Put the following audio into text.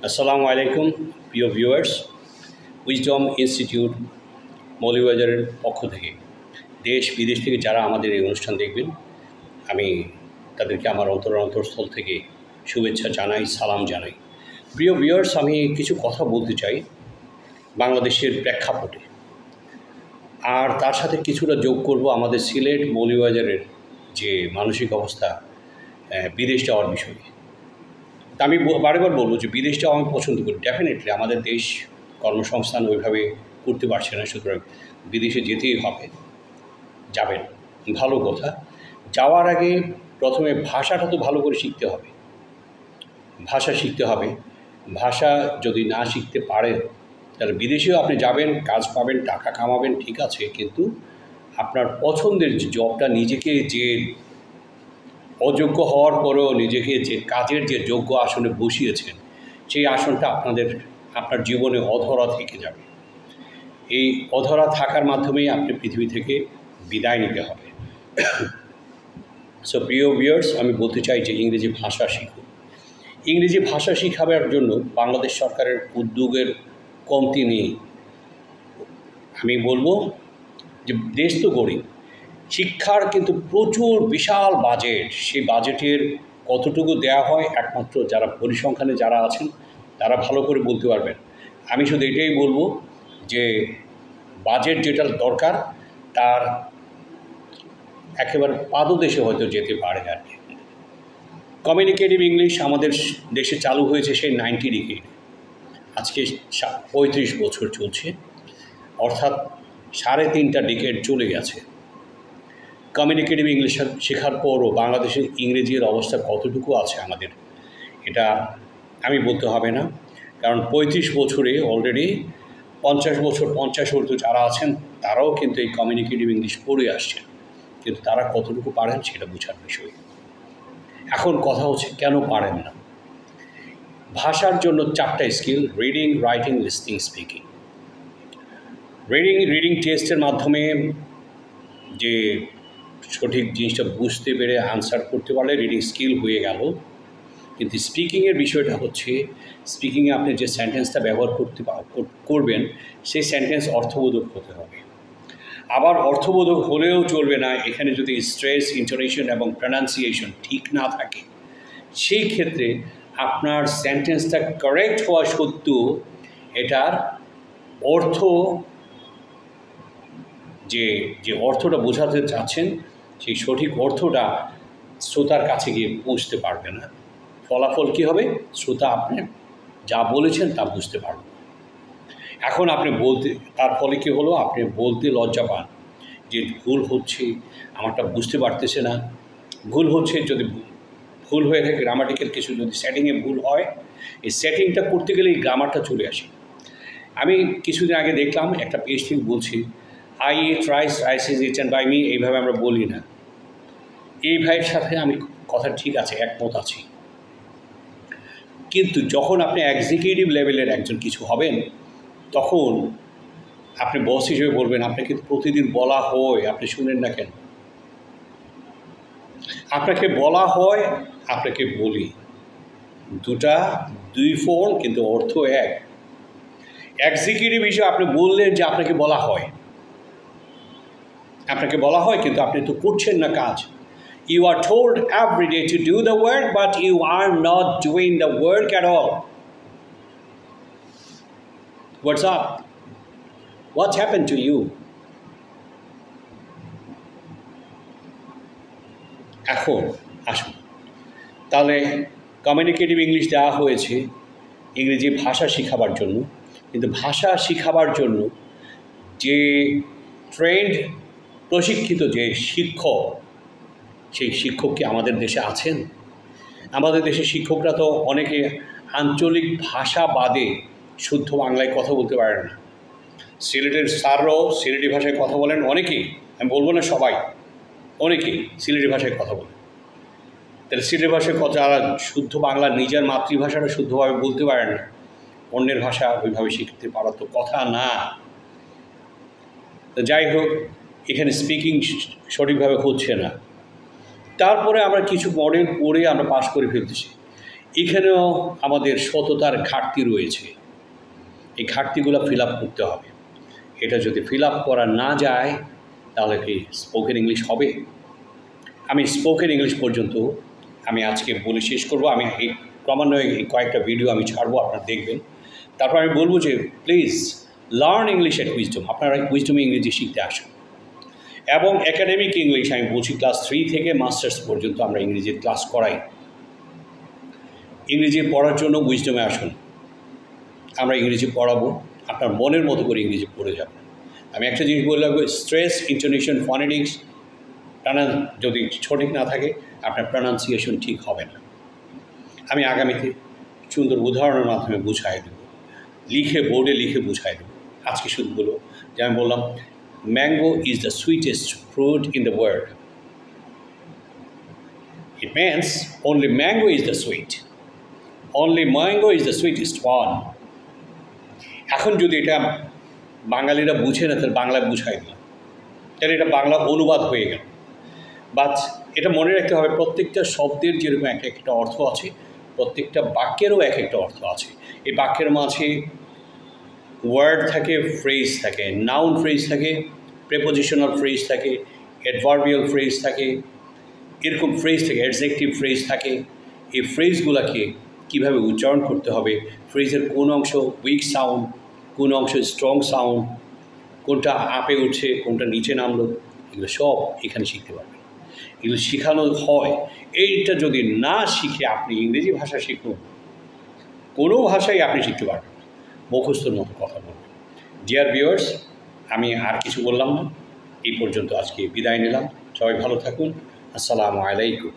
আসসালামু আলাইকুম প্রিয় ভিউয়ার্স, উইজডম ইনস্টিটিউট মৌলভীবাজারের পক্ষ থেকে দেশ বিদেশ থেকে যারা আমাদের এই অনুষ্ঠান দেখবেন, আমি তাদেরকে আমার অন্তরস্থল থেকে শুভেচ্ছা জানাই, সালাম জানাই। প্রিয় ভিউয়ার্স, আমি কিছু কথা বলতে চাই বাংলাদেশের প্রেক্ষাপটে, আর তার সাথে কিছুটা যোগ করব আমাদের সিলেট মৌলভীবাজারের যে মানসিক অবস্থা বিদেশ যাওয়ার বিষয়ে। তা আমি বারবার বলবো যে বিদেশ যাওয়া আমি পছন্দ করি। ডেফিনেটলি আমাদের দেশ কর্মসংস্থান ওইভাবে করতে পারছে না, সুতরাং বিদেশে যেতেই হবে। যাবেন, ভালো কথা। যাওয়ার আগে প্রথমে ভাষাটা তো ভালো করে শিখতে হবে। ভাষা শিখতে হবে। ভাষা যদি না শিখতে পারেন তাহলে বিদেশেও আপনি যাবেন, কাজ পাবেন, টাকা কামাবেন, ঠিক আছে, কিন্তু আপনার পছন্দের যে জবটা, নিজেকে যে অযোগ্য হওয়ার পরেও নিজেকে যে কাজের যে যোগ্য আসনে বসিয়েছেন, সেই আসনটা আপনার জীবনে অধরা থেকে যাবে। এই অধরা থাকার মাধ্যমেই আপনি পৃথিবী থেকে বিদায় নিতে হবে। সো প্রিয় ভিউয়ার্স, আমি বলতে চাই যে ইংরেজি ভাষা শিখুন। ইংরেজি ভাষা শেখাবার জন্য বাংলাদেশ সরকারের উদ্যোগের কমতি নেই। আমি বলবো যে দেশ তো গরিব, শিক্ষার কিন্তু প্রচুর বিশাল বাজেট। সেই বাজেটের কতটুকু দেয়া হয় একমাত্র যারা পরিসংখ্যানে যারা আছেন তারা ভালো করে বলতে পারবেন। আমি শুধু এটাই বলবো যে বাজেট যেটা দরকার তার একেবারে পাদদেশে হয়তো যেতে পারে আর কি। কমিউনিকেটিভ ইংলিশ আমাদের দেশে চালু হয়েছে সেই 90 ডিকেড, আজকে 35 বছর চলছে, অর্থাৎ 3.5 ডিকেড চলে গেছে। কমিউনিকেটিভ ইংলিশ শেখার পরও বাংলাদেশের ইংরেজির অবস্থা কতটুকু আছে আমাদের, এটা আমি বলতে হবে না, কারণ 35 বছরে অলরেডি 50 বছর যারা আছেন তারাও কিন্তু এই কমিউনিকেটিভ ইংলিশ পড়ে আসছেন, কিন্তু তারা কতটুকু পারেন সেটা বোঝার বিষয়। এখন কথা হচ্ছে কেন পারেন না। ভাষার জন্য 4টা skill: reading, writing, listening, speaking. Reading টেস্টের মাধ্যমে যে সঠিক জিনিসটা বুঝতে পেরে আনসার করতে পারলে রিডিং স্কিল হয়ে গেল, কিন্তু স্পিকিংয়ের বিষয়টা হচ্ছে স্পিকিংয়ে আপনি যে সেন্টেন্সটা ব্যবহার করবেন সেই সেন্টেন্স অর্থবোধক হতে হবে। আবার অর্থবোধক হলেও চলবে না এখানে যদি স্ট্রেস, ইন্টোনেশন এবং প্রনাউন্সিয়েশন ঠিক না থাকে। সেই ক্ষেত্রে আপনার সেন্টেন্সটা কারেক্ট হওয়া সত্ত্বেও এটার অর্থ যে অর্থটা বোঝাতে চাচ্ছেন সেই সঠিক অর্থটা শ্রোতার কাছে গিয়ে পৌঁছতে পারবে না। ফলাফল কী হবে? শ্রোতা আপনি যা বলেছেন তা বুঝতে পারবেন। এখন আপনি তার ফলে কী হলো? আপনি বলতে লজ্জা পান যে ভুল হচ্ছে, আমারটা বুঝতে পারতেছে না। ভুল হচ্ছে, যদি ভুল হয়ে থাকে গ্রামাটিক্যাল কিছু যদি সেটিংয়ে ভুল হয়, এই সেটিংটা করতে গেলে এই গ্রামারটা চলে আসে। আমি কিছুদিন আগে দেখলাম একটা পিএইচডি বলছি, I eat rice, rice is eaten by me, এইভাবে আমরা বলি না। এই ভাইয়ের সাথে আমি কথা ঠিক আছে, একমত আছি, কিন্তু যখন আপনি এক্সিকিউটিভ লেভেলের একজন কিছু হবেন তখন আপনি বস হিসেবে বলবেন, আপনাকে প্রতিদিন বলা হয়, আপনি শুনেন না কেন? আপনাকে বলা হয়, আপনাকে বলি, দুই ফোন কিন্তু অর্থ এক। এক্সিকিউটিভ হিসেবে আপনি বললেন যে আপনাকে বলা হয়, কিন্তু আপনি তো করছেন না কাজ। You are told every day to do the work, but you are not doing the work at all. What's up? What happened to you? এখন আসুন, তাহলে কমিউনিকেটিভ ইংলিশ দেওয়া হয়েছে ইংরেজি ভাষা শেখাবার জন্য, কিন্তু ভাষা শেখাবার জন্য যে ট্রেন্ড প্রশিক্ষিত যে শিক্ষক, সেই শিক্ষক কি আমাদের দেশে আছেন? আমাদের দেশের শিক্ষকরা তো অনেকে আঞ্চলিক ভাষা বাদে শুদ্ধ বাংলায় কথা বলতে পারেন না। সিলেটের স্যাররাও সিলেটি ভাষায় কথা বলেন, অনেকেই, আমি বলবো না সবাই, অনেকেই সিলেটি ভাষায় কথা বলেন। তাহলে সিলেটি ভাষায় কথা, শুদ্ধ বাংলা নিজের মাতৃভাষাটা শুদ্ধভাবে বলতে পারেন না, অন্যের ভাষা ওইভাবে শিখতে পারা তো কথা না। তো যাই হোক, এখানে স্পিকিং সঠিকভাবে হচ্ছে না। তারপরে আমরা কিছু মডেল পড়ে আমরা পাস করে ফেলতেছি। এখানেও আমাদের সততার ঘাটতি রয়েছে। এই ঘাটতিগুলো ফিল আপ করতে হবে। এটা যদি ফিল আপ করা না যায় তাহলে কি স্পোকেন ইংলিশ হবে? আমি স্পোকেন ইংলিশ পর্যন্ত আমি আজকে বলে শেষ করব। আমি এই ক্রমান্বয়ে এই কয়েকটা ভিডিও আমি ছাড়বো, আপনারা দেখবেন। তারপর আমি বলবো যে please learn English at wisdom. আপনারা উইজডমে ইংরেজি শিখতে আসুন। এবং একাডেমিক ইংলিশ আমি বলছি ক্লাস 3 থেকে মাস্টার্স পর্যন্ত আমরা ইংরেজির ক্লাস করাই। ইংরেজি পড়ার জন্য উইজডমে আসুন, আমরা ইংরেজি পড়াবো। আপনার মনের মতো করে ইংরেজি পড়ে যাবেন। আমি একটা জিনিস বললাম, স্ট্রেস, ইন্টোনেশন, ফনেটিক্স যদি সঠিক না থাকে আপনার প্রনাউন্সিয়েশন ঠিক হবে না। আমি আগামীতে সুন্দর উদাহরণের মাধ্যমে বুঝাই দেব, বোর্ডে লিখে বুঝাই দেব। আজকে শুধু বলবো যে আমি বললাম, mango is the sweetest fruit in the world. It means only mango is the sweet, only mango is the sweetest one. এখন যদি এটা বাঙালিরা বুঝে না, তাহলে বাংলায় বুঝাই দিলাম, তাহলে এটা বাংলা অনুবাদ হয়ে গেল। বাট এটা মনে রাখতে হবে, প্রত্যেকটা শব্দের যেরকম এক একটা অর্থ আছে, প্রত্যেকটা বাক্যেরও এক একটা অর্থ আছে। এই বাক্যের মাঝে ওয়ার্ড থাকে, ফ্রেজ থাকে, নাউন ফ্রেজ থাকে, প্রেপোজিশনাল ফ্রেজ থাকে, অ্যাডভার্বিয়াল ফ্রেজ থাকে, এরকম ফ্রেজ থাকে, অ্যাডজেক্টিভ ফ্রেজ থাকে। এই ফ্রেজগুলোকে কীভাবে উচ্চারণ করতে হবে, ফ্রেজের কোন অংশ উইক সাউন্ড, কোন অংশ স্ট্রং সাউন্ড, কোনটা আপে উঠছে, কোনটা নিচে নামলো, এগুলো সব এখানে শিখতে পারবেন। এগুলো শেখানো হয়। এইটা যদি না শিখে আপনি ইংরেজি ভাষা শিখুন, কোনো ভাষাই আপনি শিখতে পারবেন না, মুখস্থর মতো কথা বলবেন। ডিয়ার ভিউয়ার্স, আমি আর কিছু বললাম না, এই পর্যন্ত আজকে বিদায় নিলাম। সবাই ভালো থাকুন। আসসালামু আলাইকুম।